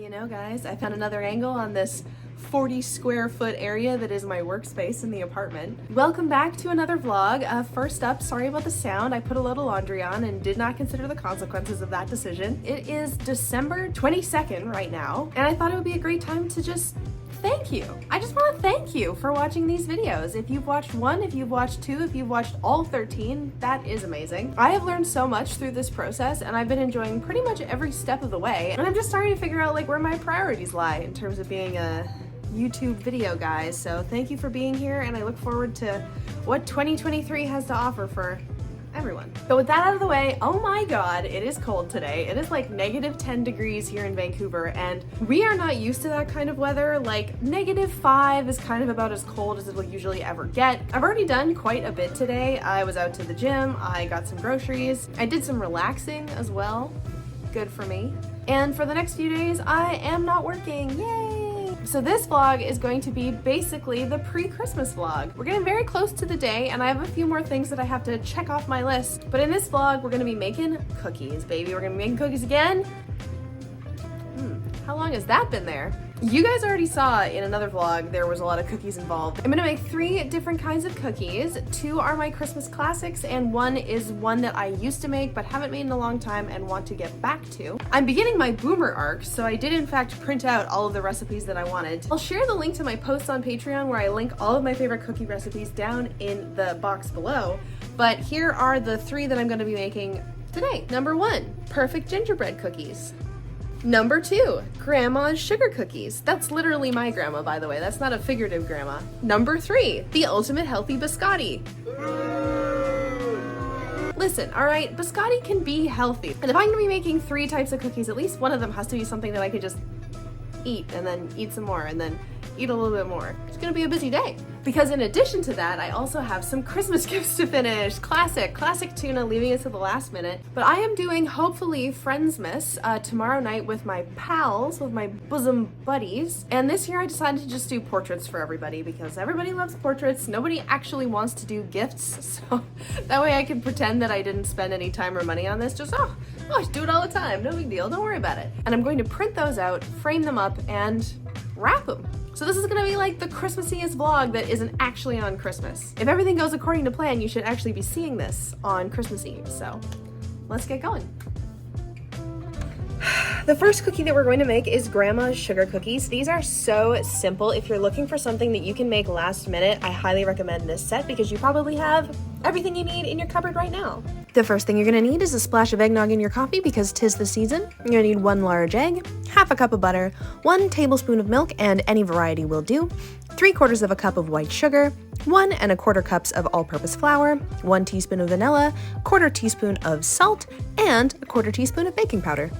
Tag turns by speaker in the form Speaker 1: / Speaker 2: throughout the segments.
Speaker 1: do you know, guys? I found another angle on this 40 square foot area that is my workspace in the apartment. Welcome back to another vlog. First up, sorry about the sound. I put a load of laundry on and did not consider the consequences of that decision. It is December 22nd right now, and I thought it would be a great time to just thank you. I just want to thank you for watching these videos. If you've watched one, if you've watched two, if you've watched all 13, that is amazing. I have learned so much through this process, and I've been enjoying pretty much every step of the way, and I'm just starting to figure out like where my priorities lie in terms of being a YouTube video guy. So thank you for being here, and I look forward to what 2023 has to offer for everyone. But with that out of the way, oh my god, it is cold today. It is like -10 degrees here in Vancouver, and we are not used to that kind of weather. Like -5 is kind of about as cold as it'll usually ever get. I've already done quite a bit today. I was out to the gym, I got some groceries, I did some relaxing as well. Good for me. And for the next few days, I am not working. Yay! So this vlog is going to be basically the pre-Christmas vlog. We're getting very close to the day, and I have a few more things that I have to check off my list. But in this vlog, we're gonna be making cookies, baby. We're gonna be making cookies again. How long has that been there? You guys already saw in another vlog there was a lot of cookies involved. I'm gonna make 3 different kinds of cookies. 2 are my Christmas classics, and 1 is one that I used to make but haven't made in a long time and want to get back to. I'm beginning my boomer arc, so I did in fact print out all of the recipes that I wanted. I'll share the link to my posts on Patreon where I link all of my favorite cookie recipes down in the box below, but here are the 3 that I'm gonna be making today. Number 1, perfect gingerbread cookies. Number 2, grandma's sugar cookies. That's literally my grandma, by the way. That's not a figurative grandma. Number 3, the ultimate healthy biscotti. Listen, all right, biscotti can be healthy. And if I'm gonna be making 3 types of cookies, at least one of them has to be something that I could just eat and then eat some more and then eat a little bit more. It's gonna be a busy day. Because in addition to that, I also have some Christmas gifts to finish. Classic tuna, leaving it to the last minute. But I am doing, hopefully, Friendsmas tomorrow night with my pals, with my bosom buddies. And this year I decided to just do portraits for everybody because everybody loves portraits. Nobody actually wants to do gifts. So that way I can pretend that I didn't spend any time or money on this. Just, oh, I do it all the time. No big deal. Don't worry about it. And I'm going to print those out, frame them up, and wrap them. So this is gonna be like the Christmasiest vlog that isn't actually on Christmas. If everything goes according to plan, you should actually be seeing this on Christmas Eve, so let's get going. The first cookie that we're going to make is grandma's sugar cookies. These are so simple. If you're looking for something that you can make last minute, I highly recommend this set because you probably have everything you need in your cupboard right now. The first thing you're gonna need is a splash of eggnog in your coffee because 'tis the season. You're gonna need 1 large egg, half a cup of butter, 1 tablespoon of milk, and any variety will do, 3/4 of a cup of white sugar, 1 1/4 cups of all-purpose flour, 1 teaspoon of vanilla, 1/4 teaspoon of salt, and 1/4 teaspoon of baking powder.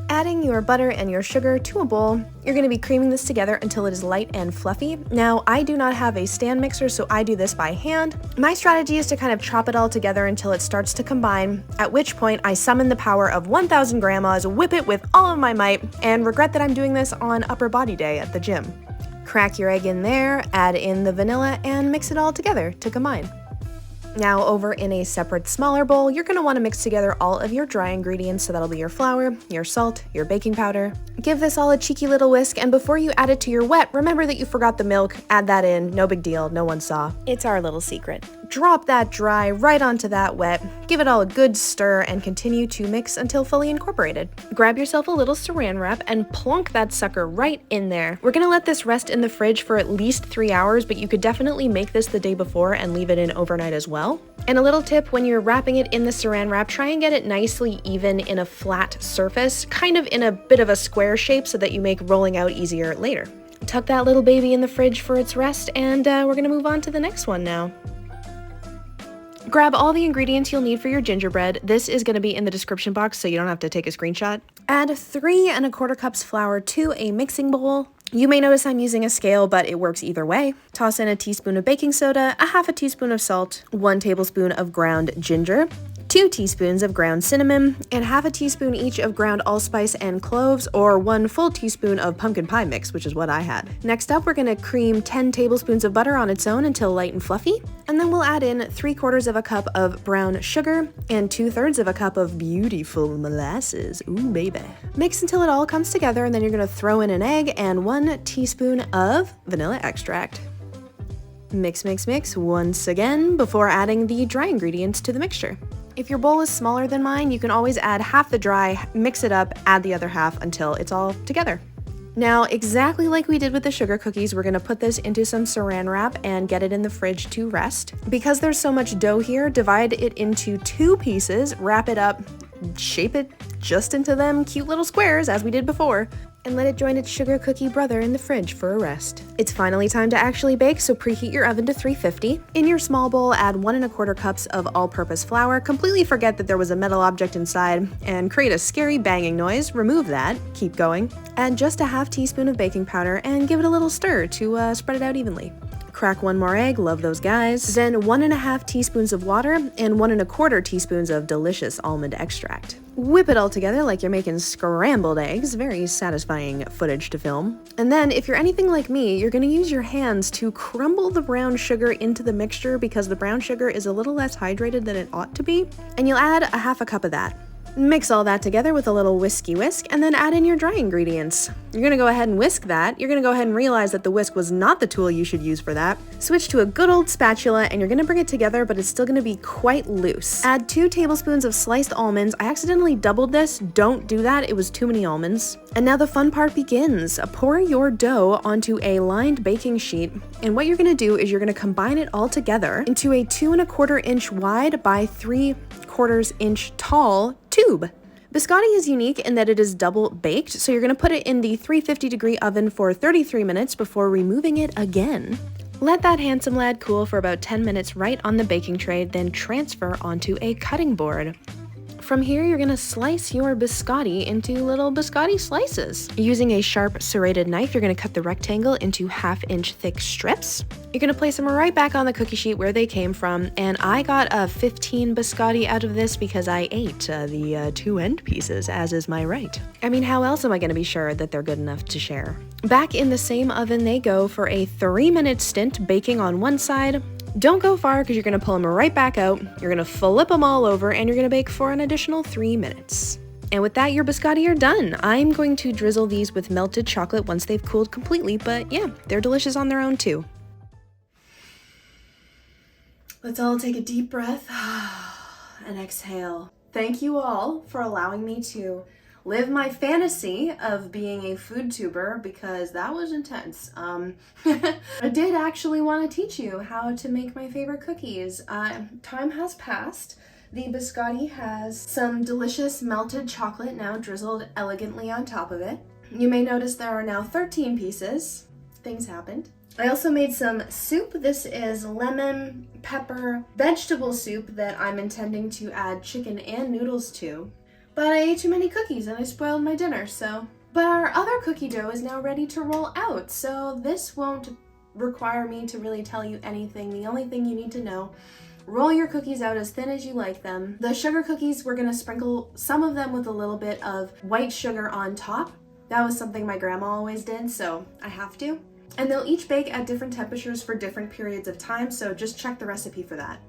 Speaker 1: Adding your butter and your sugar to a bowl, you're going to be creaming this together until it is light and fluffy. Now, I do not have a stand mixer, so I do this by hand. My strategy is to kind of chop it all together until it starts to combine, at which point I summon the power of 1,000 grandmas, whip it with all of my might, and regret that I'm doing this on upper body day at the gym. Crack your egg in there, add in the vanilla, and mix it all together to combine. Now over in a separate smaller bowl, you're going to want to mix together all of your dry ingredients, so that'll be your flour, your salt, your baking powder. Give this all a cheeky little whisk, and before you add it to your wet, remember that you forgot the milk. Add that in, no big deal, no one saw. It's our little secret. Drop that dry right onto that wet, give it all a good stir, and continue to mix until fully incorporated. Grab yourself a little saran wrap and plonk that sucker right in there. We're gonna let this rest in the fridge for at least 3 hours, but you could definitely make this the day before and leave it in overnight as well. And a little tip, when you're wrapping it in the saran wrap, try and get it nicely even in a flat surface, kind of in a bit of a square shape so that you make rolling out easier later. Tuck that little baby in the fridge for its rest, and we're gonna move on to the next one now. Grab all the ingredients you'll need for your gingerbread. This is going to be in the description box, so you don't have to take a screenshot. Add 3 1/4 cups flour to a mixing bowl. You may notice I'm using a scale, but it works either way. Toss in a teaspoon of baking soda, a half a teaspoon of salt, 1 tablespoon of ground ginger, 2 teaspoons of ground cinnamon, and half a teaspoon each of ground allspice and cloves, or 1 full teaspoon of pumpkin pie mix, which is what I had. Next up, we're gonna cream 10 tablespoons of butter on its own until light and fluffy, and then we'll add in 3/4 of a cup of brown sugar and 2/3 of a cup of beautiful molasses. Ooh, baby. Mix until it all comes together, and then you're gonna throw in an egg and 1 teaspoon of vanilla extract. Mix, mix, mix once again before adding the dry ingredients to the mixture. If your bowl is smaller than mine, you can always add half the dry, mix it up, add the other half until it's all together. Now, exactly like we did with the sugar cookies, we're gonna put this into some saran wrap and get it in the fridge to rest. Because there's so much dough here, divide it into 2 pieces, wrap it up, shape it just into them cute little squares as we did before, and let it join its sugar cookie brother in the fridge for a rest. It's finally time to actually bake, so preheat your oven to 350. In your small bowl, add 1 1/4 cups of all-purpose flour, completely forget that there was a metal object inside, and create a scary banging noise. Remove that, keep going. Add just a half teaspoon of baking powder and give it a little stir to spread it out evenly. Crack 1 more egg, love those guys. Then 1 1/2 teaspoons of water and 1 1/4 teaspoons of delicious almond extract. Whip it all together like you're making scrambled eggs, very satisfying footage to film. And then, if you're anything like me, you're gonna use your hands to crumble the brown sugar into the mixture because the brown sugar is a little less hydrated than it ought to be, and you'll add a half a cup of that. Mix all that together with a little whisk, and then add in your dry ingredients. You're gonna go ahead and whisk that. You're gonna go ahead and realize that the whisk was not the tool you should use for that. Switch to a good old spatula, and you're gonna bring it together, but it's still gonna be quite loose. Add 2 tablespoons of sliced almonds. I accidentally doubled this. Don't do that, it was too many almonds. And now the fun part begins. Pour your dough onto a lined baking sheet, and what you're gonna do is you're gonna combine it all together into a 2 1/4 inch wide by 3/4 inch tall tube. Biscotti is unique in that it is double baked, so you're gonna put it in the 350-degree oven for 33 minutes before removing it again. Let that handsome lad cool for about 10 minutes right on the baking tray, then transfer onto a cutting board. From here, you're gonna slice your biscotti into little biscotti slices. Using a sharp serrated knife, you're gonna cut the rectangle into 1/2-inch thick strips. You're gonna place them right back on the cookie sheet where they came from, and I got a 15 biscotti out of this because I ate the 2 end pieces, as is my right. I mean, how else am I gonna be sure that they're good enough to share? Back in the same oven they go for a 3-minute stint, baking on one side. Don't go far because you're gonna pull them right back out, you're gonna flip them all over, and you're gonna bake for an additional 3 minutes. And with that, your biscotti are done. I'm going to drizzle these with melted chocolate once they've cooled completely, but yeah, they're delicious on their own too. Let's all take a deep breath and exhale. Thank you all for allowing me to live my fantasy of being a food tuber, because that was intense. I did actually want to teach you how to make my favorite cookies. Time has passed. The biscotti has some delicious melted chocolate now drizzled elegantly on top of it. You may notice there are now 13 pieces. Things happened. I also made some soup. This is lemon, pepper, vegetable soup that I'm intending to add chicken and noodles to. But I ate too many cookies and I spoiled my dinner, so. But our other cookie dough is now ready to roll out, so this won't require me to really tell you anything. The only thing you need to know, roll your cookies out as thin as you like them. The sugar cookies, we're gonna sprinkle some of them with a little bit of white sugar on top. That was something my grandma always did, so I have to. And they'll each bake at different temperatures for different periods of time, so just check the recipe for that.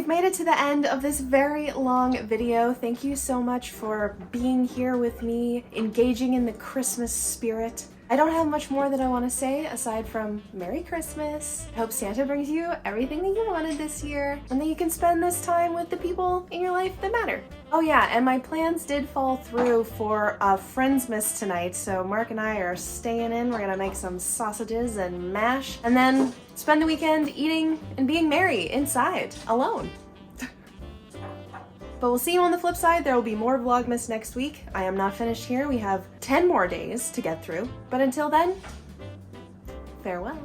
Speaker 1: you've made it to the end of this very long video. Thank you so much for being here with me, engaging in the Christmas spirit. I don't have much more that I want to say aside from Merry Christmas. I hope Santa brings you everything that you wanted this year and that you can spend this time with the people in your life that matter. Oh yeah, and my plans did fall through for Friendsmas tonight, so Mark and I are staying in. We're gonna make some sausages and mash and then spend the weekend eating and being merry inside, alone. But we'll see you on the flip side. There will be more Vlogmas next week. I am not finished here. We have 10 more days to get through. But until then, farewell.